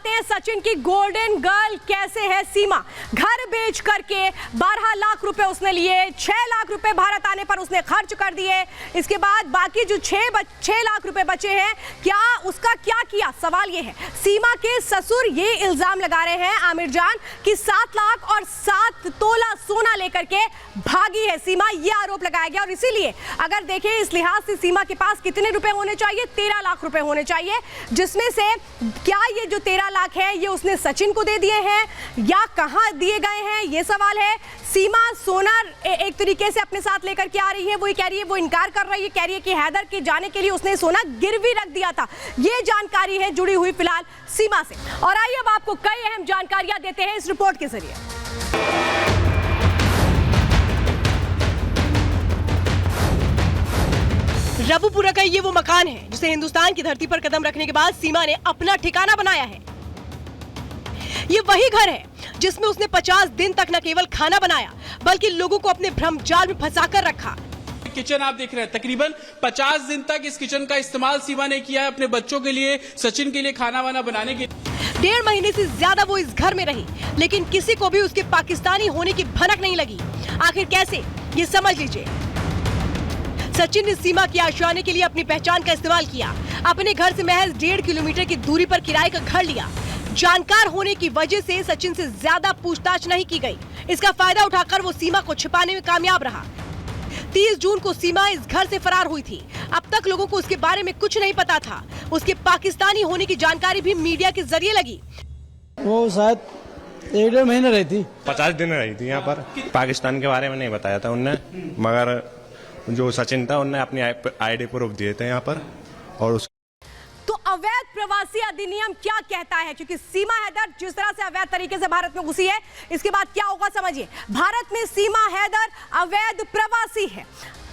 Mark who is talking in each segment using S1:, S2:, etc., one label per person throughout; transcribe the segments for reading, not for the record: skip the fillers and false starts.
S1: जानते हैं सचिन की गोल्डन गर्ल कैसे है सीमा। घर बेच करके 12 लाख रुपए उसने लिए, 6 लाख रुपए भारत आने पर उसने खर्च कर दिए। इसके बाद बाकी जो 6 लाख रुपए बचे हैं, क्या उसका क्या किया, सवाल ये है। सीमा के ससुर ये इल्जाम लगा रहे हैं आमिर जान कि 7 लाख और 7 तोला सोना लेकर के भागी है सीमा, ये आरोप लगाया गया। और इसीलिए अगर देखें इस लिहाज से सीमा के पास कितने रुपए होने चाहिए, 13 लाख रुपए होने चाहिए, जिसमें से क्या ये जो 13 लाख है ये उसने सचिन को दे दिए हैं या कहां दिए गए हैं, ये सवाल है। सीमा सोना एक तरीके से अपने साथ लेकर के आ रही है, वो कह रही है, वो इनकार कर रही है, कह रही है कि हैदर के जाने के लिए उसने सोना गिरवी रख दिया था। ये जानकारी है जुड़ी हुई फिलहाल सीमा से। और आइए अब आपको कई अहम जानकारियां देते हैं इस रिपोर्ट के जरिए। रबुपुरा का ये वो मकान है जिसे हिंदुस्तान की धरती पर कदम रखने के बाद सीमा ने अपना ठिकाना बनाया है। ये वही घर है जिसमें उसने 50 दिन तक न केवल खाना बनाया बल्कि लोगों को अपने भ्रम जाल में फंसाकर रखा।
S2: किचन आप देख रहे हैं, तकरीबन 50 दिन तक इस किचन का इस्तेमाल सीमा ने किया है अपने बच्चों के लिए, सचिन के लिए खाना वाना बनाने के लिए।
S1: 1.5 महीने से ज्यादा वो इस घर में रही, लेकिन किसी को भी उसके पाकिस्तानी होने की भनक नहीं लगी। आखिर कैसे, ये समझ लीजिए। सचिन ने सीमा की आशियाने के लिए अपनी पहचान का इस्तेमाल किया। अपने घर से महज 1.5 किलोमीटर की दूरी पर किराए का घर लिया। जानकार होने की वजह से सचिन से ज्यादा पूछताछ नहीं की गई। इसका फायदा उठाकर वो सीमा को छिपाने में कामयाब रहा। 30 जून को सीमा इस घर से फरार हुई थी। अब तक लोगों को उसके बारे में कुछ नहीं पता था। उसके पाकिस्तानी होने की जानकारी भी मीडिया के जरिए लगी।
S3: वो शायद 1.5 महीने रही थी,
S4: 50 दिन रही थी यहाँ पर। पाकिस्तान के बारे में नहीं बताया था उनने, मगर जो सचिन था उनने अपनी आईडी प्रूफ दिए थे यहाँ पर। और
S1: तो अवैध प्रवासी अधिनियम क्या कहता है, क्योंकि सीमा हैदर जिस तरह से अवैध तरीके से भारत में घुसी है, इसके बाद क्या होगा समझिए। भारत में सीमा हैदर अवैध प्रवासी है।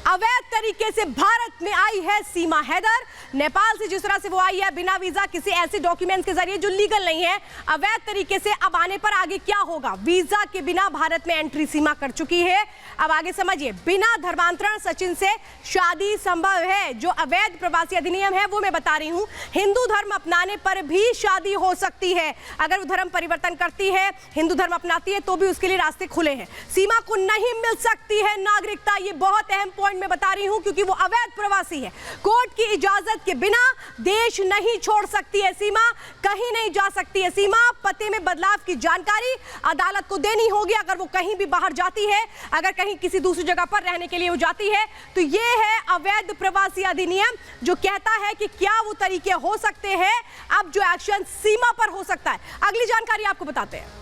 S1: अवैध तरीके से भारत में आई है सीमा हैदर। नेपाल से जिस तरह से वो आई है बिना वीजा, किसी ऐसे डॉक्यूमेंट्स के जरिए जो लीगल नहीं है, अवैध तरीके से। अब आने पर आगे क्या होगा, वीजा के बिना भारत में एंट्री सीमा कर चुकी है। अब आगे समझिए, बिना धर्मांतरण सचिन से शादी संभव है। जो अवैध प्रवासी अधिनियम है वो मैं बता रही हूं, हिंदू धर्म अपनाने पर भी शादी हो सकती है। अगर वो धर्म परिवर्तन करती है, हिंदू धर्म अपनाती है, तो भी उसके लिए रास्ते खुले हैं। सीमा को नहीं मिल सकती है नागरिकता, ये बहुत अहम पॉइंट मैं बता रही हूं, क्योंकि वो अवैध प्रवासी है। कोर्ट की इजाजत के बिना देश नहीं छोड़ सकती है सीमा, कहीं नहीं जा सकती है सीमा। पते में बदलाव की जानकारी अदालत को देनी होगी अगर वो कहीं भी बाहर जाती है, अगर कहीं किसी दूसरी जगह पर रहने के लिए वो जाती है। तो ये है अवैध प्रवासी अधिनियम, जो कहता है कि क्या वो तरीके हो सकते हैं अब जो एक्शन सीमा पर हो सकता है। अगली जानकारी आपको बताते हैं।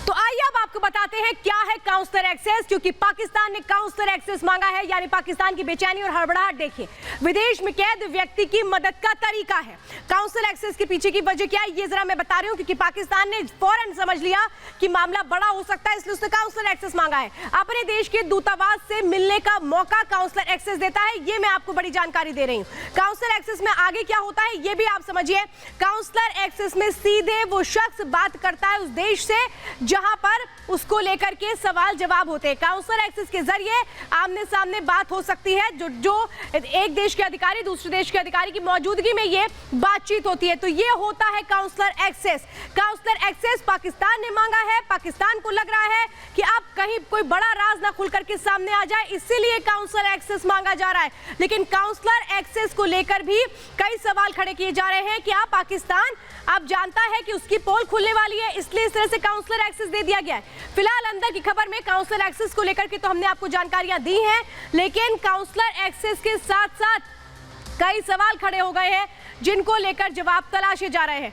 S1: तो आइए अब आपको बताते हैं क्या है काउंसलर एक्सेस, क्योंकि पाकिस्तान ने काउंसलर एक्सेस मांगा है। यानी पाकिस्तान की बेचैनी और हड़बड़ाहट देखिए। विदेश में कैद व्यक्ति की मदद का तरीका है। काउंसलर एक्सेस के पीछे की वजह क्या है ये जरा मैं बता रही हूं, क्योंकि पाकिस्तान ने फौरन समझ लिया कि मामला बड़ा हो सकता है, इसलिए उसने काउंसलर एक्सेस मांगा है। अपने देश के दूतावास से मिलने का मौका काउंसलर एक्सेस देता है, ये मैं आपको बड़ी जानकारी दे रही हूं। काउंसलर एक्सेस में आगे क्या होता है ये भी आप समझिए। काउंसलर एक्सेस में सीधे वो शख्स बात करता है उस देश से जहां पर उसको लेकर के सवाल जवाब होते हैं। काउंसलर एक्सेस के जरिए आमने सामने बात हो सकती है, जो एक देश के अधिकारी दूसरे देश के अधिकारी की मौजूदगी में ये बातचीत होती है। तो ये होता है consular access. Consular access Pakistan ने मांगा है। पाकिस्तान को लग रहा है कि अब कहीं कोई बड़ा राज ना खुल करके सामने आ जाए, इसीलिए काउंसलर एक्सेस मांगा जा रहा है। लेकिन काउंसलर एक्सेस को लेकर भी कई सवाल खड़े किए जा रहे हैं। क्या पाकिस्तान अब जानता है कि उसकी पोल खुलने वाली है, इसलिए इस तरह से काउंसलर एक्सेस दे दिया गया है। फिलहाल अंदर की खबर में काउंसलर एक्सेस को लेकर के तो हमने आपको जानकारियां दी हैं, लेकिन काउंसलर एक्सेस के साथ साथ कई सवाल खड़े हो गए हैं जिनको लेकर जवाब तलाशे जा रहे हैं।